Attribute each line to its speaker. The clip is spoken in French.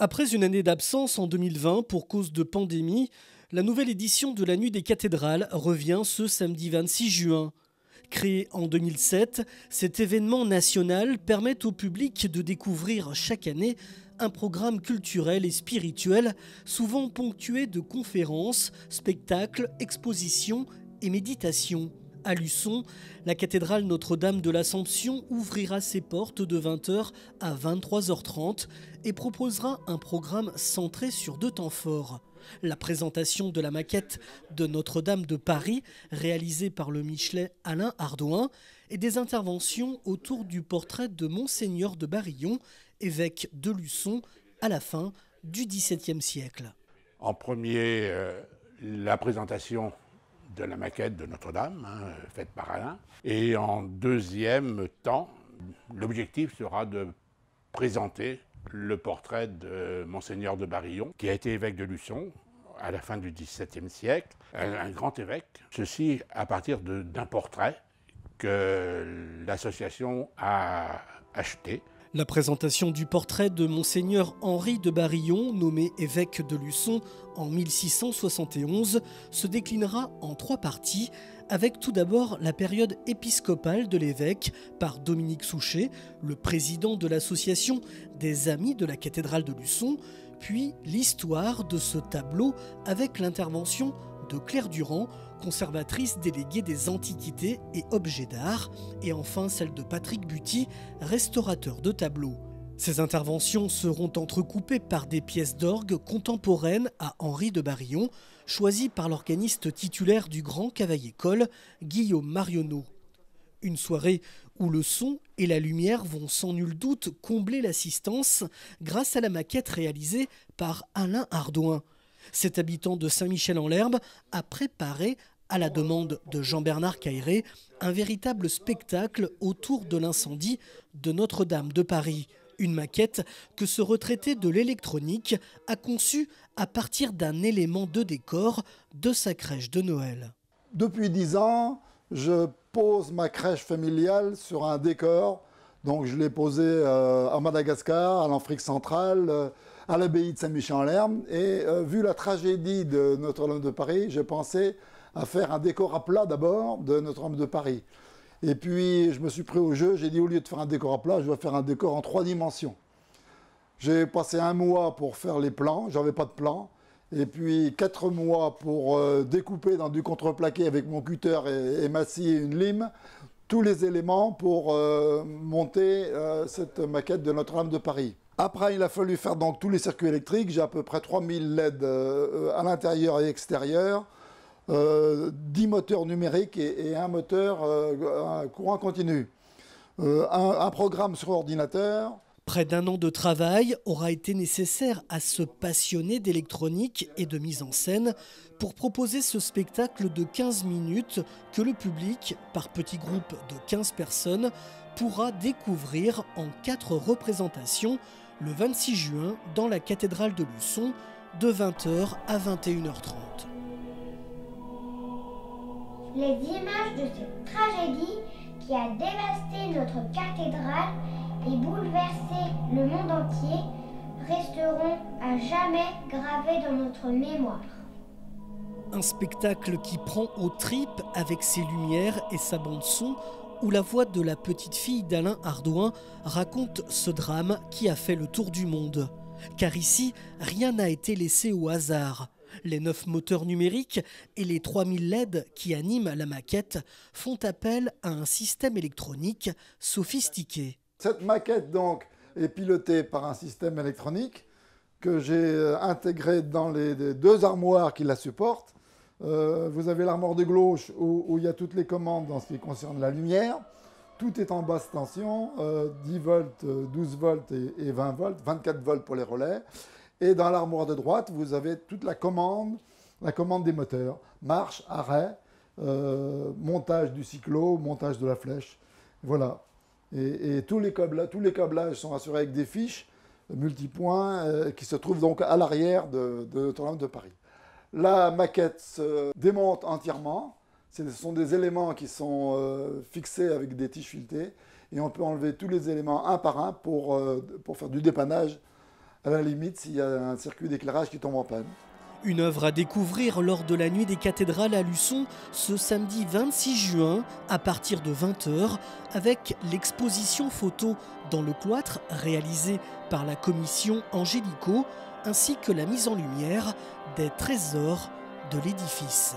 Speaker 1: Après une année d'absence en 2020 pour cause de pandémie, la nouvelle édition de la Nuit des cathédrales revient ce samedi 26 juin. Créé en 2007, cet événement national permet au public de découvrir chaque année un programme culturel et spirituel, souvent ponctué de conférences, spectacles, expositions et méditations. À Luçon, la cathédrale Notre-Dame de l'Assomption ouvrira ses portes de 20h à 23h30 et proposera un programme centré sur deux temps forts. La présentation de la maquette de Notre-Dame de Paris, réalisée par le Michelet Alain Ardouin, et des interventions autour du portrait de Monseigneur de Barillon, évêque de Luçon, à la fin du XVIIe siècle.
Speaker 2: En premier, la présentation de la maquette de Notre-Dame, faite par Alain. Et en deuxième temps, l'objectif sera de présenter le portrait de Monseigneur de Barillon, qui a été évêque de Luçon à la fin du XVIIe siècle, un grand évêque. Ceci à partir d'un portrait que l'association a acheté.
Speaker 1: La présentation du portrait de Monseigneur Henri de Barillon, nommé évêque de Luçon en 1671, se déclinera en trois parties, avec tout d'abord la période épiscopale de l'évêque par Dominique Souchet, le président de l'association des Amis de la cathédrale de Luçon, puis l'histoire de ce tableau avec l'intervention de Claire Durand, conservatrice déléguée des antiquités et objets d'art, et enfin celle de Patrick Buty, restaurateur de tableaux. Ces interventions seront entrecoupées par des pièces d'orgue contemporaines à Henri de Barillon, choisies par l'organiste titulaire du Grand Cavaillé-Coll, Guillaume Marionneau. Une soirée où le son et la lumière vont sans nul doute combler l'assistance grâce à la maquette réalisée par Alain Ardouin. Cet habitant de Saint-Michel-en-l'Herbe a préparé, à la demande de Jean-Bernard Cailleret, un véritable spectacle autour de l'incendie de Notre-Dame de Paris. Une maquette que ce retraité de l'électronique a conçue à partir d'un élément de décor de sa crèche de Noël.
Speaker 3: Depuis 10 ans, je pose ma crèche familiale sur un décor. Donc je l'ai posé à Madagascar, à l'Afrique centrale, à l'abbaye de Saint-Michel-en-l'Herbe. Et vu la tragédie de Notre-Dame de Paris, j'ai pensé à faire un décor à plat d'abord de Notre-Dame de Paris. Et puis je me suis pris au jeu, j'ai dit au lieu de faire un décor à plat, je vais faire un décor en 3 dimensions. J'ai passé 1 mois pour faire les plans, j'avais pas de plan. Et puis 4 mois pour découper dans du contreplaqué avec mon cutter et ma scie et une lime tous les éléments pour monter cette maquette de Notre-Dame de Paris. Après, il a fallu faire donc tous les circuits électriques. J'ai à peu près 3000 LED à l'intérieur et extérieur, 10 moteurs numériques et un moteur à courant continu. Un programme sur ordinateur.
Speaker 1: Près d'1 an de travail aura été nécessaire à ce passionné d'électronique et de mise en scène pour proposer ce spectacle de 15 minutes que le public, par petits groupes de 15 personnes, pourra découvrir en 4 représentations le 26 juin dans la cathédrale de Luçon de 20h à 21h30.
Speaker 4: Les images de cette tragédie qui a dévasté notre cathédrale et bouleversé le monde entier resteront à jamais gravées dans notre mémoire.
Speaker 1: Un spectacle qui prend aux tripes avec ses lumières et sa bande-son, où la voix de la petite fille d'Alain Ardouin raconte ce drame qui a fait le tour du monde. Car ici, rien n'a été laissé au hasard. Les 9 moteurs numériques et les 3000 LED qui animent la maquette font appel à un système électronique sophistiqué.
Speaker 3: Cette maquette donc est pilotée par un système électronique que j'ai intégré dans les 2 armoires qui la supportent. Vous avez l'armoire de gauche où il y a toutes les commandes dans ce qui concerne la lumière. Tout est en basse tension, 10 volts, 12 volts et 20 volts, 24 volts pour les relais. Et dans l'armoire de droite, vous avez toute la commande des moteurs. Marche, arrêt, montage du cyclo, montage de la flèche. Voilà. Et tous les câblages sont assurés avec des fiches multipoints qui se trouvent donc à l'arrière de Notre-Dame de Paris. La maquette se démonte entièrement. Ce sont des éléments qui sont fixés avec des tiges filetées et on peut enlever tous les éléments un par un pour faire du dépannage à la limite s'il y a un circuit d'éclairage qui tombe en panne.
Speaker 1: Une œuvre à découvrir lors de la nuit des cathédrales à Luçon ce samedi 26 juin à partir de 20h avec l'exposition photo dans le cloître réalisée par la commission Angélico ainsi que la mise en lumière des trésors de l'édifice.